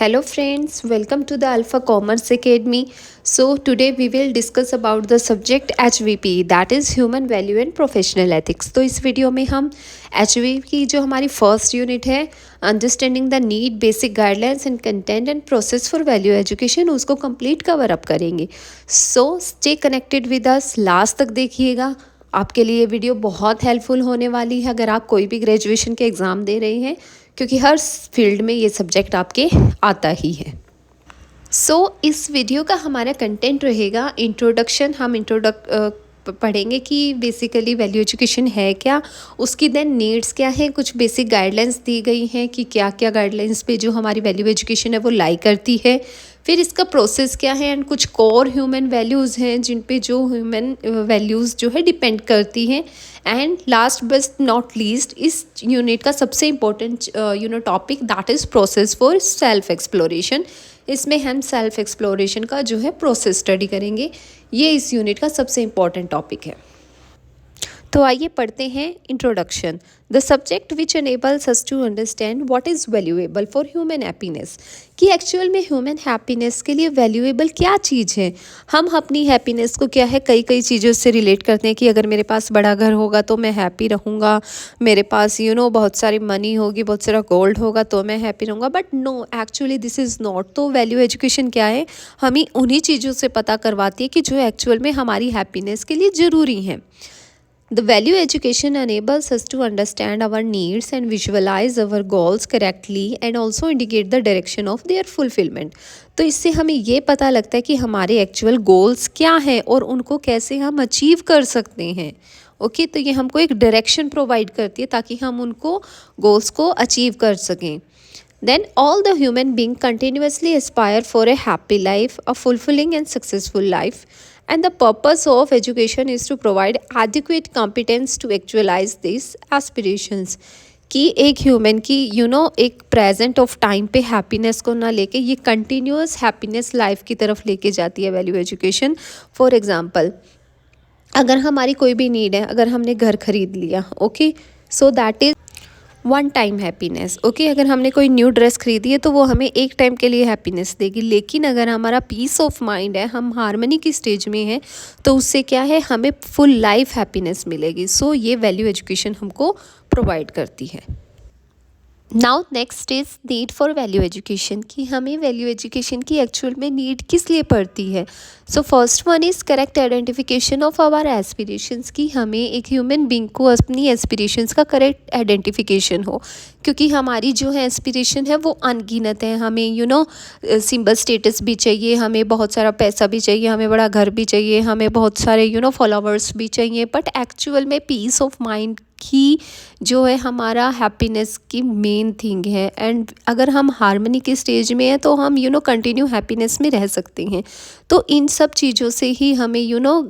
Hello friends, welcome to the Alpha Commerce Academy. So today we will discuss about the subject HVP, that is Human Value and Professional Ethics. तो इस video में हम HVP की जो हमारी first unit है, understanding the need, basic guidelines and content and process for value education, उसको complete cover up करेंगे. So stay connected with us, last तक देखिएगा. आपके लिए वीडियो बहुत हेल्पफुल होने वाली है अगर आप कोई भी ग्रेजुएशन के एग्ज़ाम दे रहे हैं, क्योंकि हर फील्ड में ये सब्जेक्ट आपके आता ही है. इस वीडियो का हमारा कंटेंट रहेगा इंट्रोडक्शन. हम पढ़ेंगे कि बेसिकली वैल्यू एजुकेशन है क्या, उसकी देन नीड्स क्या है, कुछ बेसिक गाइडलाइंस दी गई हैं कि क्या क्या गाइडलाइंस पे जो हमारी वैल्यू एजुकेशन है वो लाई करती है, फिर इसका प्रोसेस क्या है, एंड कुछ कोर ह्यूमन वैल्यूज़ हैं जिन पे जो ह्यूमन वैल्यूज़ जो है डिपेंड करती हैं. And last but not least, इस यूनिट का सबसे important topic, that is process for self exploration. इसमें हम सेल्फ एक्सप्लोरेशन का जो है प्रोसेस स्टडी करेंगे. ये इस यूनिट का सबसे इम्पॉर्टेंट टॉपिक है. तो आइए पढ़ते हैं introduction. The subject which enables us to understand what is valuable for human happiness, कि एक्चुअल में ह्यूमन हैप्पीनेस के लिए वैल्यूएबल क्या चीज़ है. हम अपनी हैप्पीनेस को क्या है कई चीज़ों से रिलेट करते हैं कि अगर मेरे पास बड़ा घर होगा तो मैं हैप्पी रहूँगा, मेरे पास बहुत सारी मनी होगी, बहुत सारा गोल्ड होगा तो मैं हैप्पी रहूँगा. But no, actually this is not. तो वैल्यू एजुकेशन क्या है, हमें उन्हीं चीज़ों से पता करवाती है कि जो एक्चुअल में हमारी हैप्पीनेस के लिए ज़रूरी हैं. The value education enables us to understand our needs and visualize our goals correctly and also indicate the direction of their fulfillment. तो इससे हमें ये पता लगता है कि हमारे एक्चुअल गोल्स क्या हैं और उनको कैसे हम अचीव कर सकते हैं. ओके, तो ये हमको एक डायरेक्शन प्रोवाइड करती है ताकि हम उनको गोल्स को अचीव कर सकें. Then all the human beings continuously aspire for a happy life, a fulfilling and successful life. And the purpose of education is to provide adequate competence to actualize these aspirations. कि एक human की एक present of time पे happiness को ना लेके ये continuous happiness life की तरफ लेके जाती है वैल्यू एजुकेशन. फॉर एग्जांपल, अगर हमारी कोई भी नीड है, अगर हमने घर खरीद लिया, okay, so that is one time happiness. Okay, अगर हमने कोई न्यू ड्रेस खरीदी है तो वो हमें एक टाइम के लिए हैप्पीनेस देगी. लेकिन अगर हमारा पीस ऑफ माइंड है, हम हार्मनी की स्टेज में हैं, तो उससे क्या है, हमें फुल लाइफ हैप्पीनेस मिलेगी. सो ये वैल्यू एजुकेशन हमको प्रोवाइड करती है. Now next is need for value education, कि हमें वैल्यू एजुकेशन की एक्चुअल में नीड किस लिए पड़ती है. So first one is correct identification of our aspirations, की हमें एक ह्यूमन बींग को अपनी एस्पिरेशंस का करेक्ट आइडेंटिफिकेशन हो, क्योंकि हमारी जो है एस्पिरेशन है वो अनगिनत है. हमें सिंबल स्टेटस भी चाहिए, हमें बहुत सारा पैसा भी चाहिए, हमें बड़ा घर भी चाहिए, हमें बहुत सारे फॉलोवर्स भी चाहिए. बट एक्चुअल में पीस ऑफ माइंड ही जो है हमारा हैप्पीनेस की मेन थिंग है. एंड अगर हम हार्मनी के स्टेज में हैं तो हम कंटिन्यू हैप्पीनेस में रह सकते हैं. तो इन सब चीज़ों से ही हमें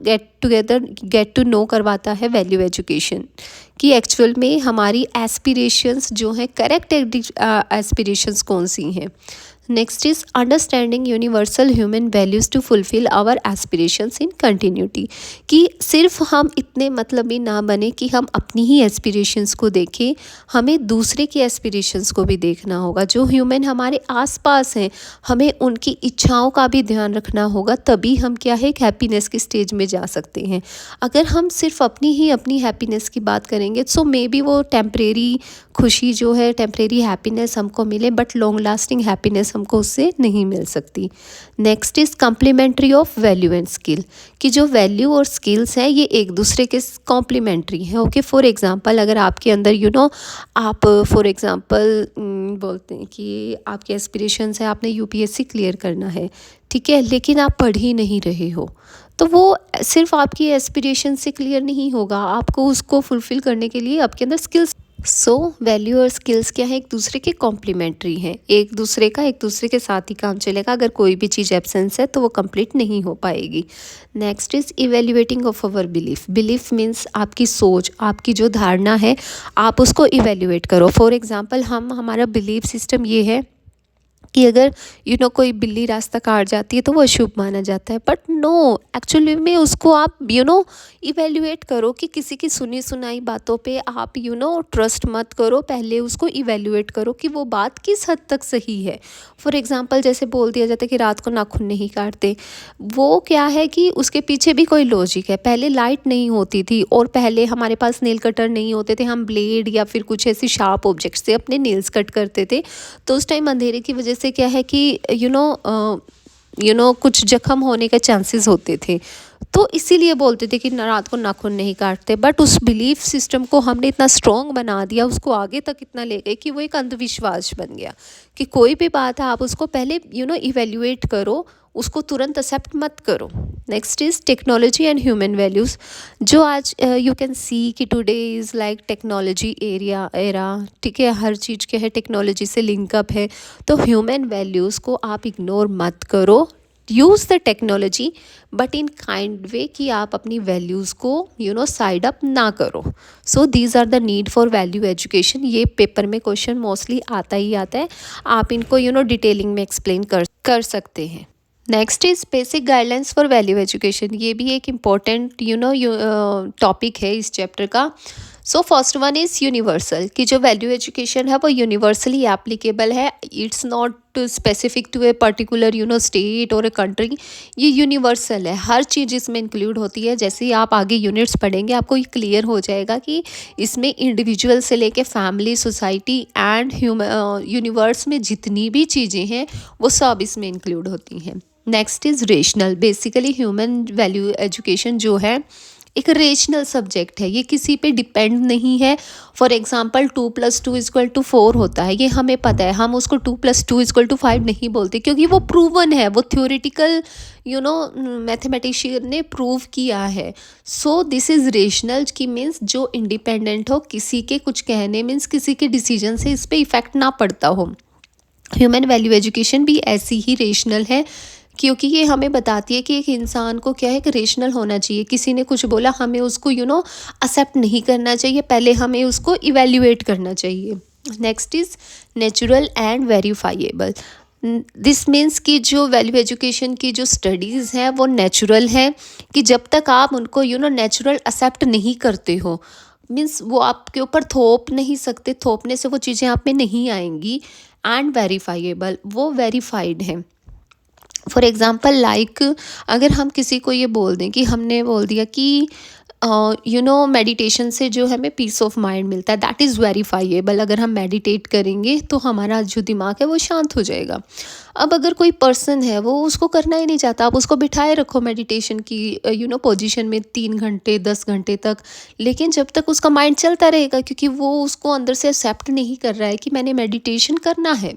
गेट टू नो करवाता है वैल्यू एजुकेशन, कि एक्चुअल में हमारी एस्पिरेशंस जो हैं करेक्ट एस्पिरेशंस कौन सी हैं. Next is understanding universal human values to fulfil our aspirations in continuity, कि सिर्फ हम इतने मतलबी ना बने कि हम अपनी ही एस्पिरेशंस को देखें, हमें दूसरे की एस्पिरेशंस को भी देखना होगा. जो ह्यूमन हमारे आसपास हैं, हमें उनकी इच्छाओं का भी ध्यान रखना होगा, तभी हम क्या है एक हैप्पीनेस की स्टेज में जा सकते हैं. अगर हम सिर्फ अपनी हैप्पीनेस की बात करेंगे सो मे बी वो टेम्परेरी खुशी जो है, टेम्परेरी हैप्पीनेस हमको मिले, बट लॉन्ग लास्टिंग हैप्पीनेस हमको उससे नहीं मिल सकती. Next is complementary of value and skill, कि जो वैल्यू और स्किल्स हैं ये एक दूसरे के कॉम्प्लीमेंट्री हैं. ओके, फॉर एग्जांपल, अगर आपके अंदर आप फॉर एग्जांपल बोलते हैं कि आपके एस्पिरेशंस है, आपने यूपीएससी क्लियर करना है, ठीक है, लेकिन आप पढ़ ही नहीं रहे हो, तो वो सिर्फ आपकी एस्पिरेशन से क्लियर नहीं होगा. आपको उसको फुलफ़िल करने के लिए आपके अंदर स्किल्स. वैल्यू और स्किल्स क्या है, एक दूसरे के कॉम्प्लीमेंट्री हैं, एक दूसरे के साथ ही काम चलेगा. अगर कोई भी चीज़ एब्सेंस है तो वो कंप्लीट नहीं हो पाएगी. Next is evaluating of our belief means आपकी सोच, आपकी जो धारणा है, आप उसको इवेल्युएट करो. फॉर एग्जांपल, हमारा बिलीफ सिस्टम ये है कि अगर कोई बिल्ली रास्ता काट जाती है तो वो अशुभ माना जाता है, बट नो, एक्चुअली में उसको आप इवेल्युएट करो कि किसी की सुनी सुनाई बातों पे आप ट्रस्ट मत करो, पहले उसको इवेल्युएट करो कि वो बात किस हद तक सही है। फॉर एग्जांपल जैसे बोल दिया जाता है कि रात को नाखून नहीं काटते, वो क्या है कि उसके पीछे भी कोई लॉजिक है। पहले लाइट नहीं होती थी और पहले हमारे पास नेल कटर नहीं होते थे, हम ब्लेड या फिर कुछ ऐसी शार्प ऑब्जेक्ट से अपने नेल्स कट करते थे, तो उस टाइम अंधेरे की वजह से क्या है कि कुछ जख्म होने के चांसेस होते थे, तो इसीलिए बोलते थे कि रात को नाखून नहीं काटते। बट उस बिलीफ सिस्टम को हमने इतना स्ट्रॉन्ग बना दिया, उसको आगे तक इतना ले गए कि वो एक अंधविश्वास बन गया कि कोई भी बात है आप उसको पहले इवेल्युएट करो, उसको तुरंत एक्सेप्ट मत करो। Next is technology and human values. जो आज यू कैन सी कि today is like technology era, ठीक है, हर चीज़ क्या है टेक्नोलॉजी से लिंकअप है, तो ह्यूमन वैल्यूज़ को आप इग्नोर मत करो। Use the technology but in kind way कि आप अपनी वैल्यूज़ को साइड अप ना करो। So these are the need for value education. ये पेपर में क्वेश्चन मोस्टली आता ही आता है, आप इनको डिटेलिंग में एक्सप्लेन कर सकते हैं। Next is basic guidelines for value education. ये भी एक इम्पॉर्टेंट टॉपिक है इस चैप्टर का। So first one is universal, कि जो वैल्यू एजुकेशन है वो यूनिवर्सली एप्लीकेबल है, it's not specific to a particular state और ए कंट्री। ये यूनिवर्सल है, हर चीज़ इसमें इंक्लूड होती है। जैसे ही आप आगे यूनिट्स पढ़ेंगे आपको ये क्लियर हो जाएगा कि इसमें इंडिविजुअल से लेके फैमिली, सोसाइटी एंड यूनिवर्स में जितनी भी चीज़ें हैं वो सब इसमें इंक्लूड होती हैं। Next is rational. Basically human value education जो है एक रेशनल सब्जेक्ट है, ये किसी पे डिपेंड नहीं है। फॉर एग्जांपल 2+2=4 होता है, ये हमें पता है, हम उसको 2+2=5 नहीं बोलते क्योंकि वो प्रूवन है, वो थ्योरेटिकल मैथमेटिशियन ने प्रूव किया है। सो दिस इज़ रेशनल, की मीन्स जो इंडिपेंडेंट हो, किसी के कुछ कहने मीन्स किसी के डिसीजन से इस पर इफ़ेक्ट ना पड़ता हो। ह्यूमन वैल्यू एजुकेशन भी ऐसी ही रेशनल है, क्योंकि ये हमें बताती है कि एक इंसान को क्या है कि रेशनल होना चाहिए। किसी ने कुछ बोला, हमें उसको एक्सेप्ट नहीं करना चाहिए, पहले हमें उसको इवेल्युएट करना चाहिए। Next is natural and verifiable. This means कि जो वैल्यू एजुकेशन की जो स्टडीज़ हैं वो नेचुरल हैं, कि जब तक आप उनको नेचुरल एक्सेप्ट नहीं करते हो, मीन्स वो आपके ऊपर थोप नहीं सकते, थोपने से वो चीज़ें आप में नहीं आएंगी। एंड वेरीफाइएबल, वो वेरीफाइड हैं। फॉर एग्ज़ाम्पल लाइक अगर हम किसी को ये बोल दें कि हमने बोल दिया कि मेडिटेशन से जो हमें पीस ऑफ माइंड मिलता है, दैट इज़ वेरीफाइएबल। अगर हम मेडिटेट करेंगे तो हमारा जो दिमाग है वो शांत हो जाएगा। अब अगर कोई पर्सन है वो उसको करना ही नहीं चाहता, आप उसको बिठाए रखो मेडिटेशन की पोजीशन में 3 घंटे 10 घंटे तक, लेकिन जब तक उसका माइंड चलता रहेगा, क्योंकि वो उसको अंदर से एक्सेप्ट नहीं कर रहा है कि मैंने मेडिटेशन करना है।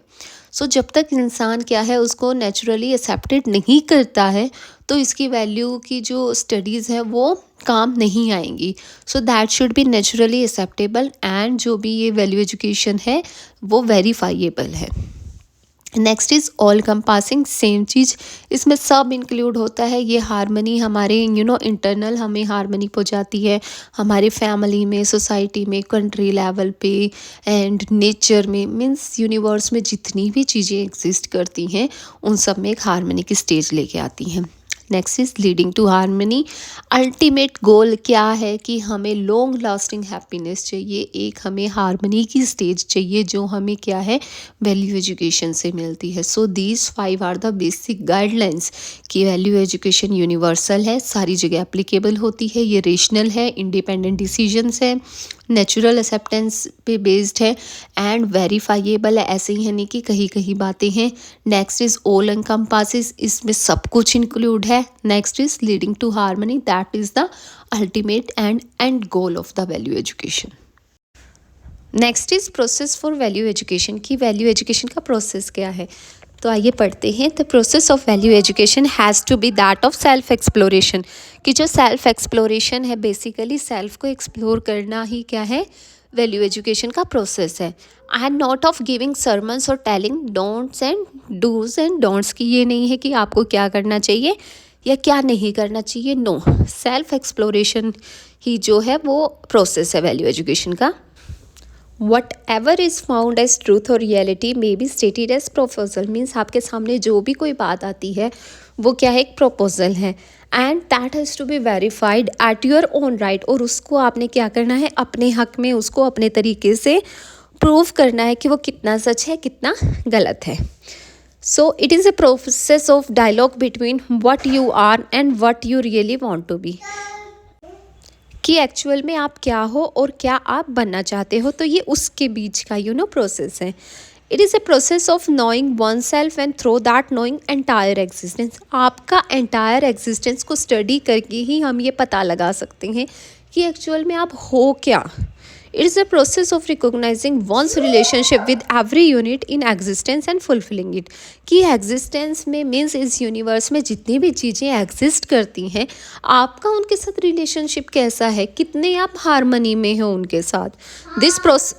सो जब तक इंसान क्या है उसको नेचुरली एक्सेप्टेड नहीं करता है, तो इसकी वैल्यू की जो स्टडीज़ है वो काम नहीं आएंगी। So that should be naturally acceptable, and जो भी ये वैल्यू एजुकेशन है वो वेरीफाइएबल है। नेक्स्ट इज़ ऑल कंपासिंग, सेम चीज़ इसमें सब इंक्लूड होता है। ये हारमनी हमारे इंटरनल हमें हारमनी पहुंचाती है, हमारे फैमिली में, सोसाइटी में, कंट्री लेवल पे एंड नेचर में, मीन्स यूनिवर्स में जितनी भी चीज़ें एग्जिस्ट करती हैं उन सब में एक हारमनी की स्टेज लेके आती हैं। Next is leading to harmony. Ultimate goal क्या है कि हमें लॉन्ग लास्टिंग हैप्पीनेस चाहिए, एक हमें हारमनी की स्टेज चाहिए जो हमें क्या है वैल्यू एजुकेशन से मिलती है। So these 5 are the basic guidelines कि वैल्यू एजुकेशन यूनिवर्सल है, सारी जगह एप्लीकेबल होती है, ये रेशनल है, इंडिपेंडेंट डिसीजंस है, नेचुरल एक्सेप्टेंस पे बेस्ड है एंड वेरीफाइएबल है। ऐसे ही है नहीं कि कहीं कहीं बातें हैं। नेक्स्ट इज़ ऑल एनकम्पासेस, इसमें सब कुछ इंक्लूड है। Next is leading to harmony, that is the ultimate end goal of the value education. Next is process for value education, की वैल्यू एजुकेशन का प्रोसेस क्या है। तो आइए पढ़ते हैं। The process of value education has to be that of self exploration, कि जो सेल्फ एक्सप्लोरेशन है, बेसिकली सेल्फ को एक्सप्लोर करना ही क्या है वैल्यू एजुकेशन का प्रोसेस है। And not of giving sermons और telling don'ts and dos and don'ts, की ये नहीं है कि आपको क्या करना चाहिए या क्या नहीं करना चाहिए। नो, सेल्फ एक्सप्लोरेशन ही जो है वो प्रोसेस है वैल्यू एजुकेशन का। Whatever is found as truth और reality may be stated as proposition. Means आपके सामने जो भी कोई बात आती है वो क्या है, एक प्रोपोजल है, and that has to be verified at your own right. और उसको आपने क्या करना है, अपने हक में उसको अपने तरीके से प्रूव करना है कि वो कितना सच है कितना गलत है। So it is a process of dialogue between what you are and what you really want to be, कि एक्चुअल में आप क्या हो और क्या आप बनना चाहते हो। तो ये उसके बीच का प्रोसेस है। It is a process of knowing one self and through that knowing entire existence. आपका एंटायर एग्जिस्टेंस को स्टडी करके ही हम ये पता लगा सकते हैं कि एक्चुअल में आप हो क्या। It is a process of recognising one's relationship with every unit in existence and fulfilling it. कि एग्जिस्टेंस में मीन्स इस यूनिवर्स में जितनी भी चीज़ें एग्जिस्ट करती हैं, आपका उनके साथ रिलेशनशिप कैसा है, कितने आप हारमनी में हो उनके साथ। This process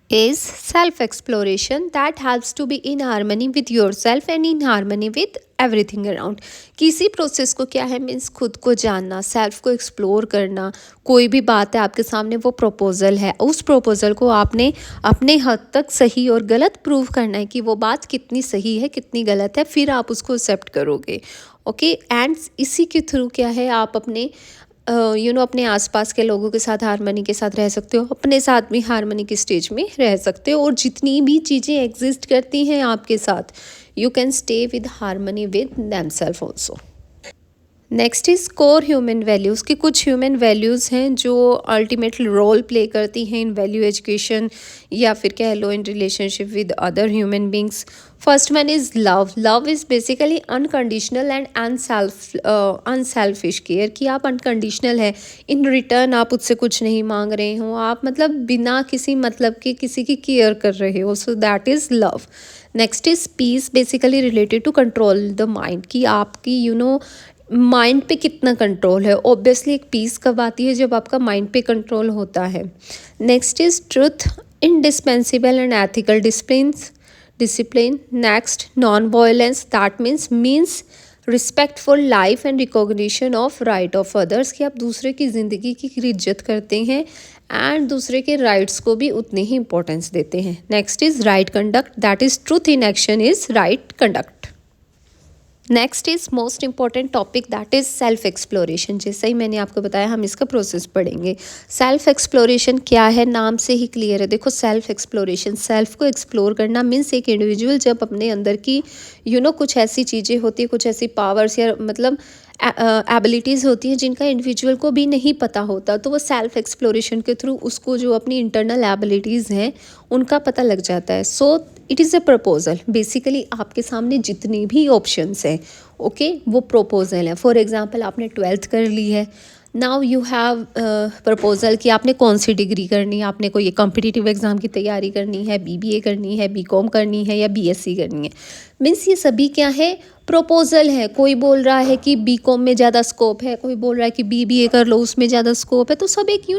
is self-exploration that helps to be in harmony with yourself and in harmony with everything around। किसी प्रोसेस को क्या है, मीन्स खुद को जानना, सेल्फ को एक्सप्लोर करना। कोई भी बात है आपके सामने, वो प्रपोजल है, उस प्रपोजल को आपने अपने हद तक सही और गलत प्रूव करना है कि वो बात कितनी सही है कितनी गलत है, फिर आप उसको एक्सेप्ट करोगे। ओके, एंड इसी के थ्रू क्या है, आप अपने अपने आसपास के लोगों के साथ हारमनी के साथ रह सकते हो, अपने साथ भी हारमनी की स्टेज में रह सकते हो, और जितनी भी चीज़ें एग्जिस्ट करती हैं आपके साथ, you can stay with harmony with them self also. Next is core human values. की कुछ ह्यूमन वैल्यूज़ हैं जो अल्टीमेटली रोल प्ले करती हैं इन वैल्यू एजुकेशन, या फिर कह लो in relationship with other human beings. First one is love. Love is basically unconditional and unselfish care. कि आप अनकंडीशनल है, इन रिटर्न आप उससे कुछ नहीं मांग रहे हो, आप मतलब बिना किसी मतलब के किसी की केयर कर रहे हो, so that is love. Next is peace, basically related to control the mind. कि आपकी माइंड पे कितना कंट्रोल है। ऑब्वियसली एक पीस कब आती है, जब आपका माइंड पे कंट्रोल होता है। Next is truth, indispensable and ethical discipline. Next non violence, that means respect for life and recognition of right of others. कि आप दूसरे की ज़िंदगी की इज्जत करते हैं एंड दूसरे के राइट्स को भी उतनी ही इंपॉर्टेंस देते हैं। Next is right conduct, that is truth in action is right conduct. Next is most important topic, that is self exploration. जैसे ही मैंने आपको बताया, हम इसका प्रोसेस पढ़ेंगे। सेल्फ एक्सप्लोरेशन क्या है, नाम से ही क्लियर है। देखो, सेल्फ एक्सप्लोरेशन, सेल्फ को एक्सप्लोर करना मीन्स एक इंडिविजुअल जब अपने अंदर की कुछ ऐसी चीज़ें होती है, कुछ ऐसी पावर्स या मतलब एबिलिटीज़ होती हैं जिनका इंडिविजुअल को भी नहीं पता होता, तो वो सेल्फ एक्सप्लोरेशन के थ्रू उसको जो अपनी इंटरनल एबिलिटीज़ हैं उनका पता लग जाता है। So it is a proposal. Basically आपके सामने जितनी भी ऑप्शंस हैं, ओके, वो प्रपोजल है। फॉर एग्जांपल, आपने 12th कर ली है, नाउ यू हैव प्रपोजल कि आपने कौन सी डिग्री करनी है। आपने कोई कॉम्पिटिटिव एग्ज़ाम की तैयारी करनी है, बीबीए करनी है, बीकॉम करनी है, या बीएससी करनी है। मीन्स ये सभी क्या है, प्रपोजल है। कोई बोल रहा है कि बीकॉम में ज़्यादा स्कोप है, कोई बोल रहा है कि बीबीए कर लो, उसमें ज़्यादा स्कोप है। तो सब एक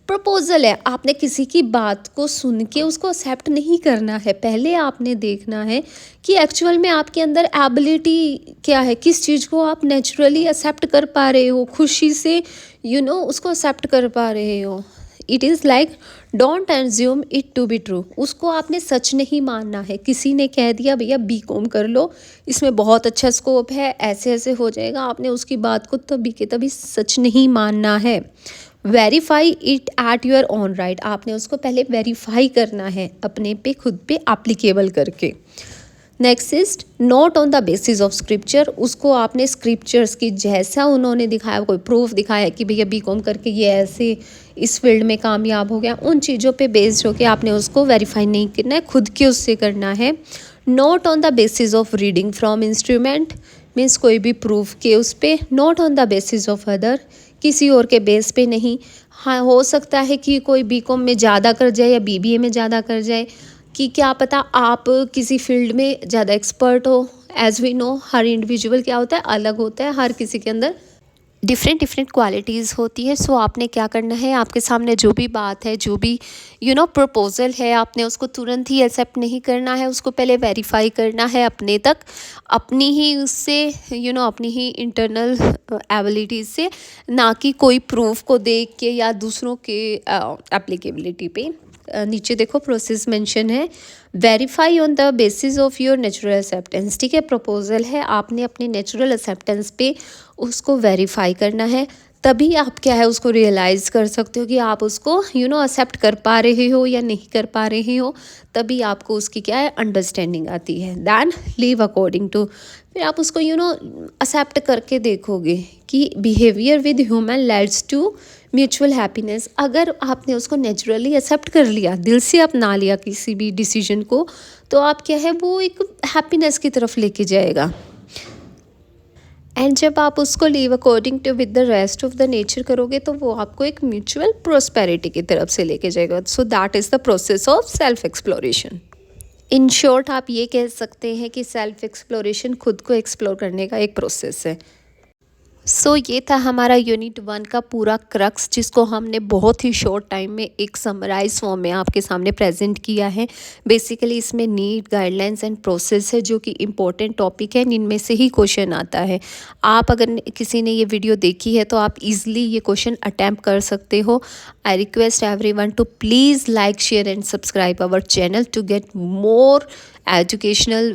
प्रपोजल है। आपने किसी की बात को सुन के उसको एक्सेप्ट नहीं करना है, पहले आपने देखना है कि एक्चुअल में आपके अंदर एबिलिटी क्या है, किस चीज़ को आप नेचुरली एक्सेप्ट कर पा रहे हो, खुशी से उसको एक्सेप्ट कर पा रहे हो। It is like don't assume it to be true. उसको आपने सच नहीं मानना है। किसी ने कह दिया भैया बीकॉम कर लो, इसमें बहुत अच्छा स्कोप है, ऐसे ऐसे हो जाएगा, आपने उसकी बात को तभी के तभी सच नहीं मानना है। Verify it at your own right. आपने उसको पहले वेरीफाई करना है अपने पे, खुद पे एप्लीकेबल करके। Next is not on the basis of scripture. उसको आपने स्क्रिप्चर्स की जैसा उन्होंने दिखाया, कोई प्रूफ दिखाया कि भैया बीकॉम करके ये ऐसे इस फील्ड में कामयाब हो गया, उन चीज़ों पे बेस्ड होकर आपने उसको वेरीफाई नहीं करना है, खुद के उससे करना है। Not on the basis of reading from instrument, means कोई भी प्रूफ के उस पर। Not on the basis of other, किसी और के बेस पे नहीं। हाँ, हो सकता है कि कोई बीकॉम में ज़्यादा कर जाए या बीबीए में ज़्यादा कर जाए, कि क्या पता आप किसी फील्ड में ज़्यादा एक्सपर्ट हो। एज वी नो, हर इंडिविजुअल क्या होता है, अलग होता है, हर किसी के अंदर डिफरेंट क्वालिटीज़ होती है। सो आपने क्या करना है, आपके सामने जो भी बात है, जो भी प्रपोजल है, आपने उसको तुरंत ही एक्सेप्ट नहीं करना है, उसको पहले वेरीफाई करना है अपने तक, अपनी ही उससे अपनी ही इंटरनल एबिलिटीज़ से, ना कि कोई प्रूफ को देख के या दूसरों के एप्लीकेबिलिटी पे। नीचे देखो प्रोसेस मेंशन है, verify on the basis of your natural acceptance. ठीक है, प्रपोजल है, आपने अपने नेचुरल एक्सेप्टेंस पे उसको वेरीफाई करना है, तभी आप क्या है उसको रियलाइज़ कर सकते हो कि आप उसको एक्सेप्ट कर पा रहे हो या नहीं कर पा रहे हो। तभी आपको उसकी क्या है अंडरस्टैंडिंग आती है। दैन लिव अकॉर्डिंग टू, फिर आप उसको एक्सेप्ट करके देखोगे कि behaviour with human leads to mutual happiness. अगर आपने उसको नेचुरली एक्सेप्ट कर लिया, दिल से अपना लिया किसी भी डिसीजन को, तो आप क्या है वो एक हैप्पीनेस की तरफ लेके जाएगा। एंड जब आप उसको live according to with the rest of the nature करोगे तो वो आपको एक म्यूचुअल प्रोस्पेरिटी की तरफ से लेके जाएगा। सो that is the process of self exploration. In short आप ये कह सकते हैं कि सेल्फ एक्सप्लोरेशन खुद को एक्सप्लोर करने का एक प्रोसेस है। सो ये था हमारा यूनिट 1 का पूरा क्रक्स, जिसको हमने बहुत ही शॉर्ट टाइम में एक समराइज फॉर्म में आपके सामने प्रेजेंट किया है। बेसिकली इसमें नीड, गाइडलाइंस एंड प्रोसेस है जो कि इम्पोर्टेंट टॉपिक है, इनमें से ही क्वेश्चन आता है। आप अगर किसी ने ये वीडियो देखी है तो आप इजीली ये क्वेश्चन अटैम्प्ट कर सकते हो। I request everyone to please like, share and subscribe our channel to get more educational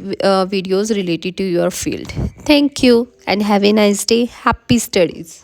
videos related to your field. Thank you and have a nice day. Happy studies.